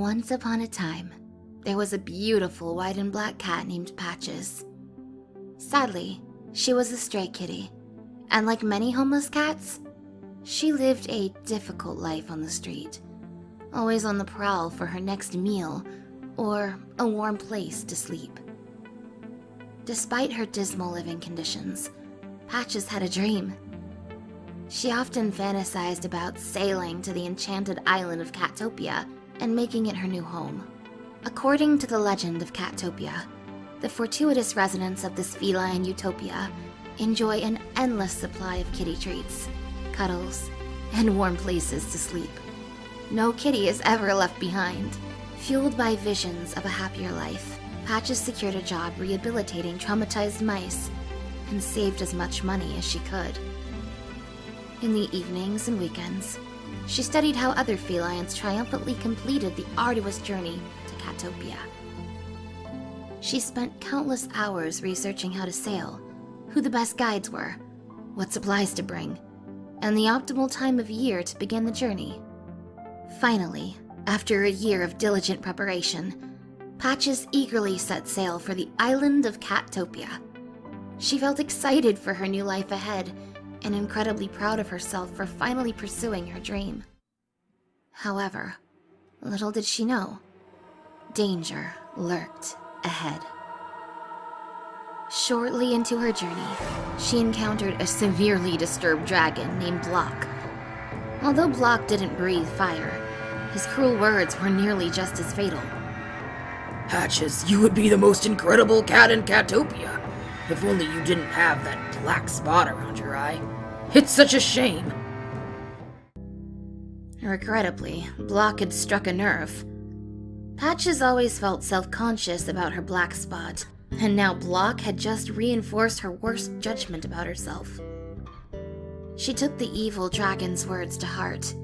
Once upon a time, there was a beautiful white and black cat named Patches. Sadly, she was a stray kitty, and like many homeless cats, she lived a difficult life on the street, always on the prowl for her next meal or a warm place to sleep. Despite her dismal living conditions, Patches had a dream. She often fantasized about sailing to the enchanted island of Catopia and making it her new home. According to the legend of Catopia, the fortuitous residents of this feline utopia enjoy an endless supply of kitty treats, cuddles, and warm places to sleep. No kitty is ever left behind. Fueled by visions of a happier life, Patches secured a job rehabilitating traumatized mice and saved as much money as she could. In the evenings and weekends, she studied how other felines triumphantly completed the arduous journey to Catopia. She spent countless hours researching how to sail, who the best guides were, what supplies to bring, and the optimal time of year to begin the journey. Finally, after a year of diligent preparation, Patches eagerly set sail for the island of Catopia. She felt excited for her new life ahead and incredibly proud of herself for finally pursuing her dream. However, little did she know, danger lurked ahead. Shortly into her journey, she encountered a severely disturbed dragon named Block. Although Block didn't breathe fire, his cruel words were nearly just as fatal. Patches, you would be the most incredible cat in Catopia, if only you didn't have that black spot around your eye. It's such a shame. Regrettably, Block had struck a nerve. Patches always felt self-conscious about her black spot, and now Block had just reinforced her worst judgment about herself. She took the evil dragon's words to heart,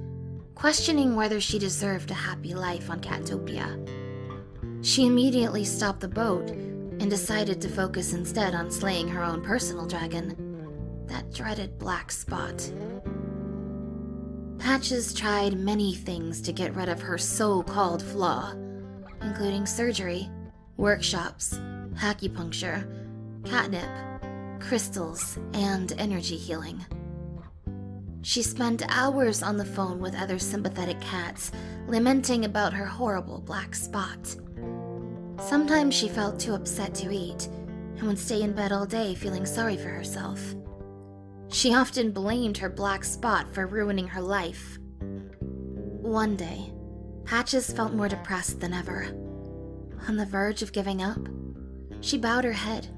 questioning whether she deserved a happy life on Catopia. She immediately stopped the boat and decided to focus instead on slaying her own personal dragon, that dreaded black spot. Patches tried many things to get rid of her so-called flaw, including surgery, workshops, acupuncture, catnip, crystals, and energy healing. She spent hours on the phone with other sympathetic cats, lamenting about her horrible black spot. Sometimes she felt too upset to eat, and would stay in bed all day feeling sorry for herself. She often blamed her black spot for ruining her life. One day, Patches felt more depressed than ever. On the verge of giving up, she bowed her head,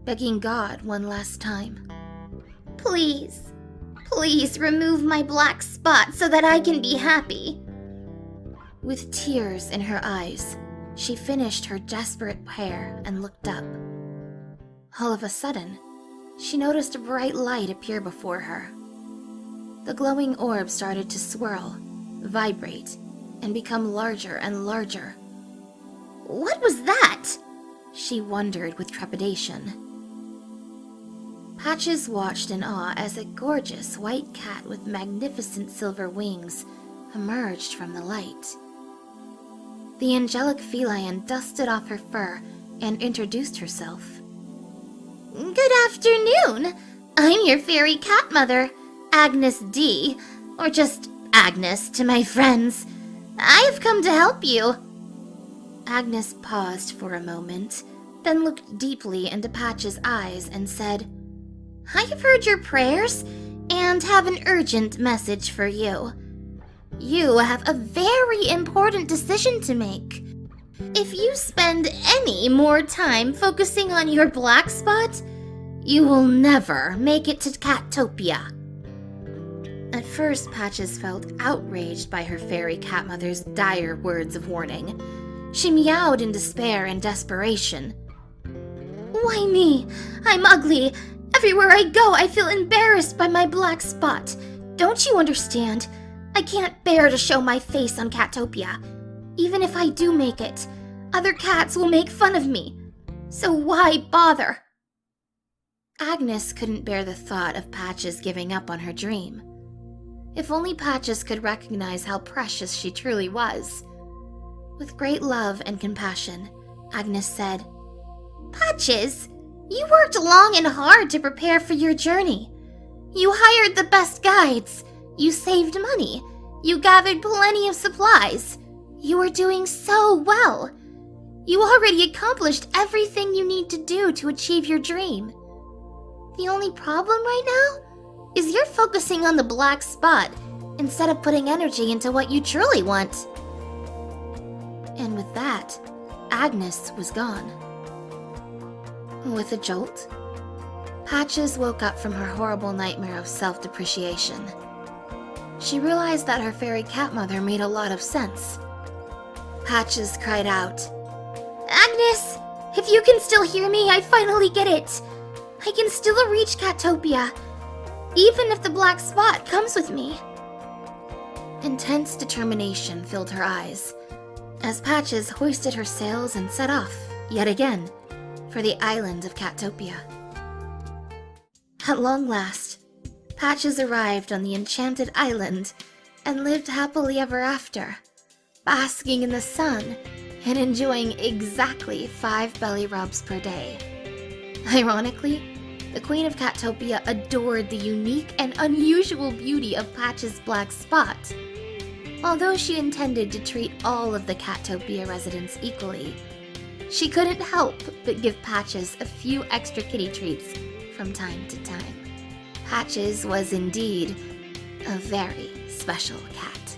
begging God one last time. Please, please remove my black spot so that I can be happy. With tears in her eyes, she finished her desperate prayer and looked up. All of a sudden, she noticed a bright light appear before her. The glowing orb started to swirl, vibrate, and become larger and larger. What was that? She wondered with trepidation. Patches watched in awe as a gorgeous white cat with magnificent silver wings emerged from the light. The angelic feline dusted off her fur and introduced herself. Good afternoon. I'm your fairy cat mother, Agnes D, or just Agnes to my friends. I have come to help you. Agnes paused for a moment, then looked deeply into Patch's eyes and said, I have heard your prayers and have an urgent message for you. You have a very important decision to make. If you spend any more time focusing on your black spot, you will never make it to Catopia. At first, Patches felt outraged by her fairy cat mother's dire words of warning. She meowed in despair and desperation. Why me? I'm ugly. Everywhere I go, I feel embarrassed by my black spot. Don't you understand? I can't bear to show my face on Catopia. Even if I do make it, other cats will make fun of me. So why bother? Agnes couldn't bear the thought of Patches giving up on her dream. If only Patches could recognize how precious she truly was. With great love and compassion, Agnes said, "Patches, you worked long and hard to prepare for your journey. You hired the best guides. You saved money. You gathered plenty of supplies. You were doing so well. You already accomplished everything you need to do to achieve your dream. The only problem right now is you're focusing on the black spot instead of putting energy into what you truly want." And with that, Agnes was gone. With a jolt, Patches woke up from her horrible nightmare of self-depreciation. She realized that her fairy cat mother made a lot of sense. Patches cried out, "Agnes, if you can still hear me, I finally get it. I can still reach Catopia, even if the black spot comes with me." Intense determination filled her eyes as Patches hoisted her sails and set off, yet again, for the island of Catopia. At long last, Patches arrived on the enchanted island and lived happily ever after, basking in the sun and enjoying exactly 5 belly rubs per day. Ironically, the Queen of Catopia adored the unique and unusual beauty of Patches' black spot. Although she intended to treat all of the Catopia residents equally, she couldn't help but give Patches a few extra kitty treats from time to time. Patches was indeed a very special cat.